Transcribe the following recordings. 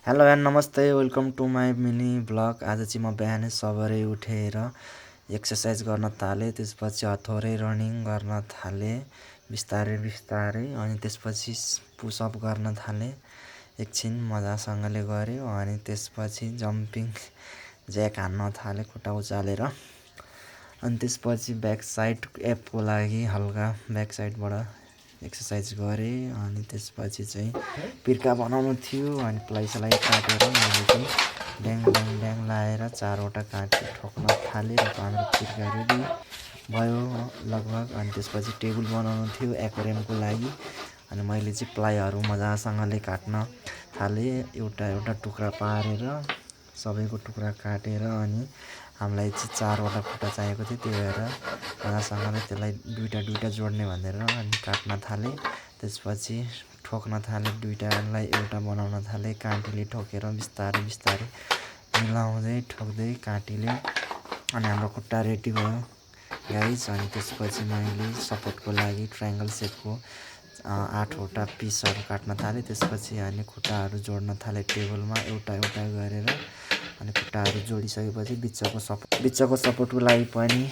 Hello and नमस्ते welcome to my mini blog. आज चाहिँ म बिहानै सबरै उठेर एक्सर्साइज गर्न थालेँ। त्यसपछि हथौरै रनिङ गर्न थालेँ बिस्तारै बिस्तारै। अनि त्यसपछि पुसअप गर्न थालेँ। एकछिन मजासँगले गऱ्यो अनि त्यसपछि जम्पिङ ज्याक हान्न थालेँ खुट्टा उचालेर। अनि त्यसपछि ब्याक साइड एपको लागि हल्का ब्याक साइडबाट एक्सर्साइज गरेँ। अनि त्यसपछि चाहिँ पिर्का बनाउनु थियो अनि प्लाइसलाई काटेर मैले चाहिँ ड्याङ ड्याङ ड्याङ लाएर 4वटा काँटी ठोक्न थालेँ र हाम्रो पिर्का रेडी भयो लगभग। अनि त्यसपछि टेबल बनाउनु थियो एक्वेरियमको लागि। अनि मैले चाहिँ प्लाइहरू मजासँगले काट्न थालेँ एउटा एउटा टुक्रा पारेर सबैको टुक्रा काटेर। अनि हामीलाई चाहिँ 4वटा खुट्टा चाहिएको थियो, त्यही भएर मजासँगले त्यसलाई दुईटा जोड्ने भनेर अनि काट्न थालेँ। त्यसपछि ठोक्न थालेँ, दुईटालाई एउटा बनाउन थालेँ काँटीले ठोकेर बिस्तारै बिस्तारै मिलाउँदै ठोक्दै काँटीले। अनि हाम्रो खुट्टा रेडी भयो गाइज। अनि त्यसपछि मैले सपोर्टको लागि ट्रायङ्गल सेपको 8वटा पिसहरू काट्न थालेँ। त्यसपछि अनि खुट्टाहरू जोड्न थालेँ टेबलमा एउटा एउटा गरेर। अनि खुट्टाहरू जोडिसकेपछि बिचको सपोर्टको लागि पनि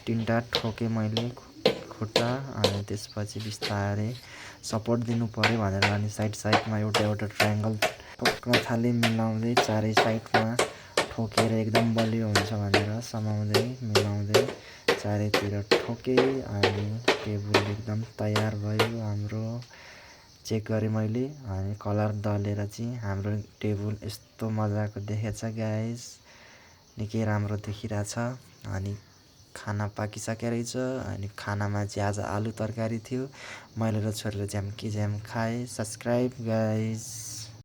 3टा ठोकेँ मैले खुट्टा। अनि त्यसपछि बिस्तारै सपोर्ट दिनु पऱ्यो भनेर अनि साइडमा एउटा एउटा ट्रायङ्गल ठोक्न थालेँ मिलाउँदै चारै साइडमा ठोकेर एकदम बलियो हुन्छ भनेर समाउँदै मिलाउँदै चारैतिर ठोकेँ। अनि टेबल एकदम तयार भयो हाम्रो। चेक गरेँ मैले अनि कलर दलेर चाहिँ हाम्रो टेबल यस्तो मजाको देखेछ गाइस, निकै राम्रो देखिरहेछ। अनि खाना पाकिसकेको रहेछ। अनि खानामा चाहिँ आज आलु तरकारी थियो। मैले र छोरीले ज्याम खाएँ। Subscribe guys.